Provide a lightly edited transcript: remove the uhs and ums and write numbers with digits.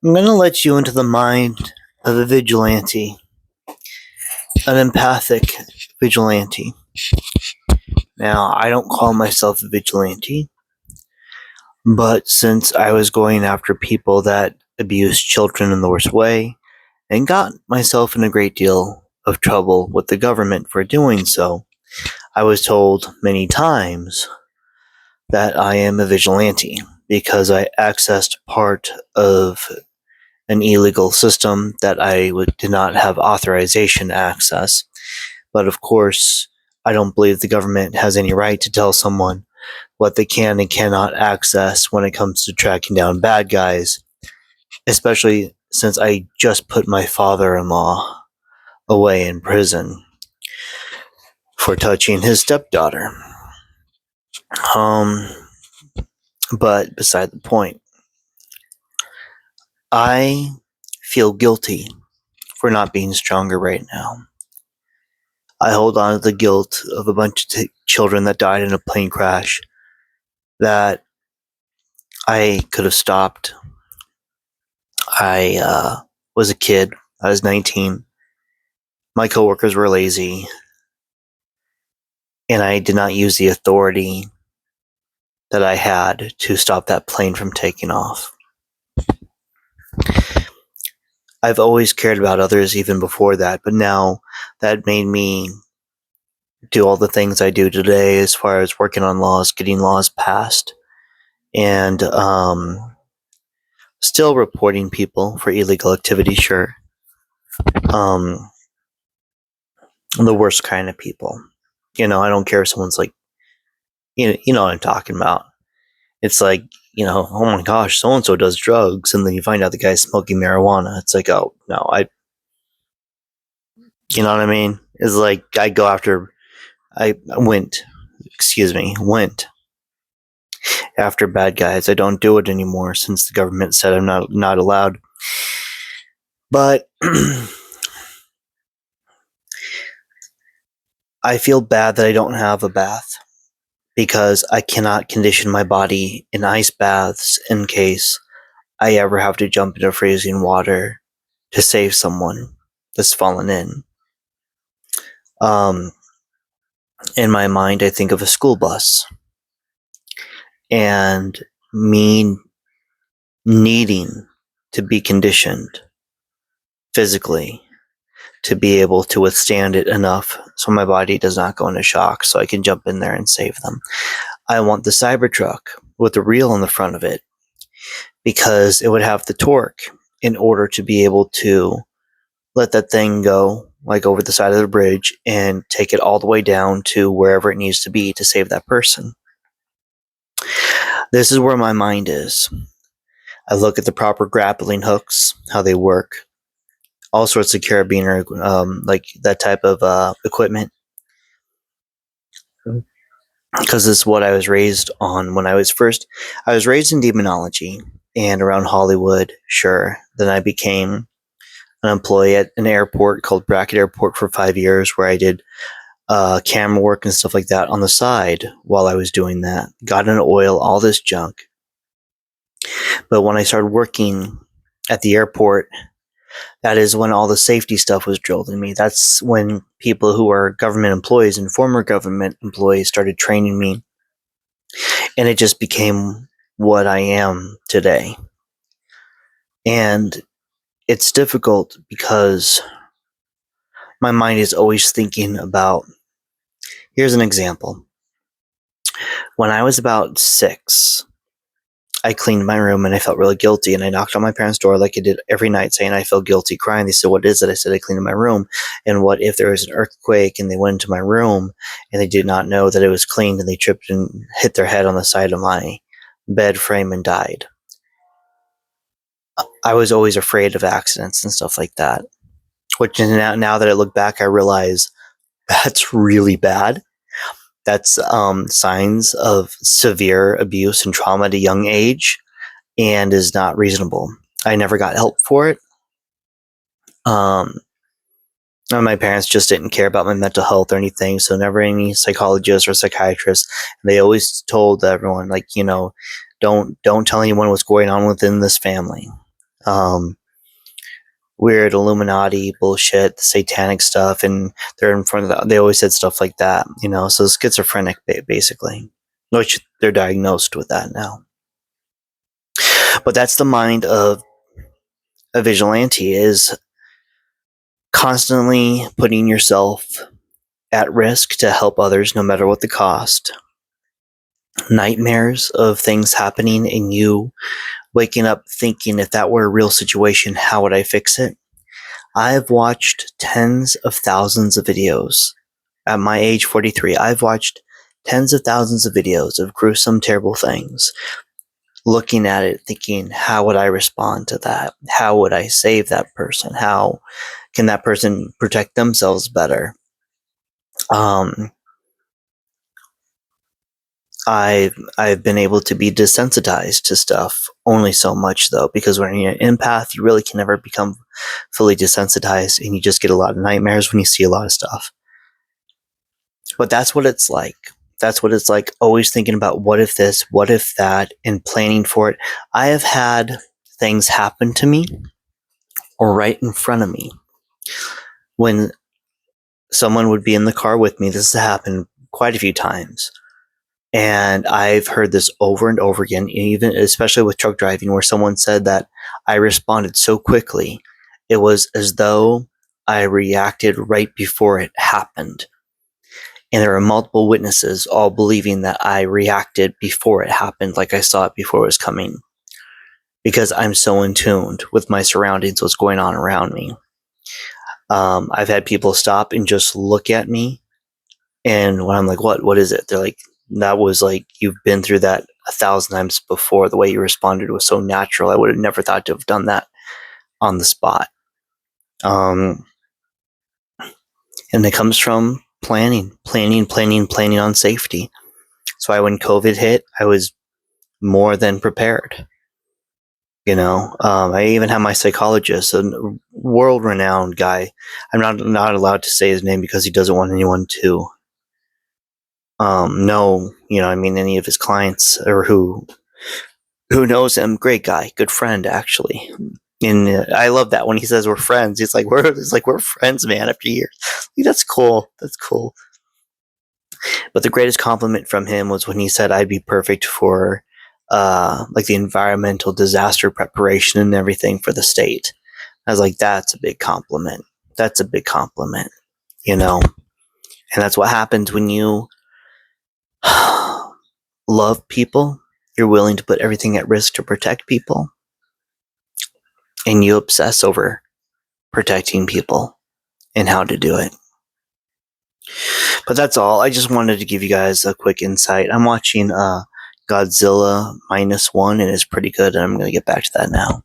I'm going to let you into the mind of a vigilante, an empathic vigilante. Now, I don't call myself a vigilante, but since I was going after people that abuse children in the worst way and got myself in a great deal of trouble with the government for doing so, I was told many times that I am a vigilante because I accessed part of an illegal system that I did not have authorization to access. But of course, I don't believe the government has any right to tell someone what they can and cannot access when it comes to tracking down bad guys, especially since I just put my father-in-law away in prison for touching his stepdaughter. But beside the point, I feel guilty for not being stronger right now. I hold on to the guilt of a bunch of children that died in a plane crash that I could have stopped. I was a kid. I was 19. My coworkers were lazy, and I did not use the authority that I had to stop that plane from taking off. I've always cared about others even before that, but now that made me do all the things I do today as far as working on laws, getting laws passed, and still reporting people for illegal activity, sure. The worst kind of people. I don't care if someone's like, you know what I'm talking about. It's like, oh my gosh, so-and-so does drugs, and then you find out the guy's smoking marijuana. It's like, oh, no, you know what I mean? It's like, I went after bad guys. I don't do it anymore since the government said I'm not allowed. But I feel bad that I don't have a bath because I cannot condition my body in ice baths in case I ever have to jump into freezing water to save someone that's fallen in. In my mind, I think of a school bus and me needing to be conditioned physically to be able to withstand it enough so my body does not go into shock so I can jump in there and save them. I want the Cybertruck with a reel on the front of it because it would have the torque in order to be able to let that thing go like over the side of the bridge and take it all the way down to wherever it needs to be to save that person. This is where my mind is. I look at the proper grappling hooks, how they work, all sorts of carabiner, like that type of equipment, because it's what I was raised on when I was raised in demonology and around Hollywood, sure. Then I became an employee at an airport called Brackett Airport for 5 years, where I did camera work and stuff like that on the side while I was doing that. Got into oil, all this junk. But when I started working at the airport, that is when all the safety stuff was drilled in me. That's when people who are government employees and former government employees started training me. And it just became what I am today. And it's difficult because my mind is always thinking about, here's an example. When I was about 6, I cleaned my room and I felt really guilty, and I knocked on my parents' door like I did every night saying I feel guilty, crying. They said, "What is it?" I said, "I cleaned my room." And what if there was an earthquake and they went into my room and they did not know that it was cleaned and they tripped and hit their head on the side of my bed frame and died? I was always afraid of accidents and stuff like that. Which now that I look back, I realize that's really bad. That's signs of severe abuse and trauma at a young age, and is not reasonable. I never got help for it. My parents just didn't care about my mental health or anything, so never any psychologists or psychiatrists. They always told everyone, like, don't tell anyone what's going on within this family. weird Illuminati bullshit, satanic stuff, and they're in front of they always said stuff like that, so schizophrenic basically, which they're diagnosed with that now. But that's the mind of a vigilante, is constantly putting yourself at risk to help others no matter what the cost. Nightmares of things happening and you waking up thinking, if that were a real situation, how would I fix it? I've watched tens of thousands of videos. At my age, 43, I've watched tens of thousands of videos of gruesome, terrible things. Looking at it, thinking, how would I respond to that? How would I save that person? How can that person protect themselves better? I've been able to be desensitized to stuff only so much, though, because when you're an empath, you really can never become fully desensitized, and you just get a lot of nightmares when you see a lot of stuff. But that's what it's like. That's what it's like, always thinking about what if this, what if that, and planning for it. I have had things happen to me or right in front of me. When someone would be in the car with me, this has happened quite a few times. And I've heard this over and over again, even especially with truck driving, where someone said that I responded so quickly. It was as though I reacted right before it happened. And there were multiple witnesses all believing that I reacted before it happened, like I saw it before it was coming. Because I'm so in tune with my surroundings, what's going on around me. I've had people stop and just look at me. And when I'm like, what is it? They're like, that was like, you've been through that 1,000 times before. The way you responded was so natural. I would have never thought to have done that on the spot. And it comes from planning on safety. So when COVID hit, I was more than prepared. I even have my psychologist, a world-renowned guy. I'm not allowed to say his name because he doesn't want anyone to know, any of his clients or who knows him. Great guy, good friend, actually. And I love that when he says we're friends. He's like, we're friends, man. After years, that's cool. That's cool. But the greatest compliment from him was when he said I'd be perfect for like the environmental disaster preparation and everything for the state. I was like, that's a big compliment. That's a big compliment, And that's what happens when you love people. You're willing to put everything at risk to protect people. And you obsess over protecting people and how to do it. But that's all. I just wanted to give you guys a quick insight. I'm watching Godzilla -1, and it's pretty good, and I'm going to get back to that now.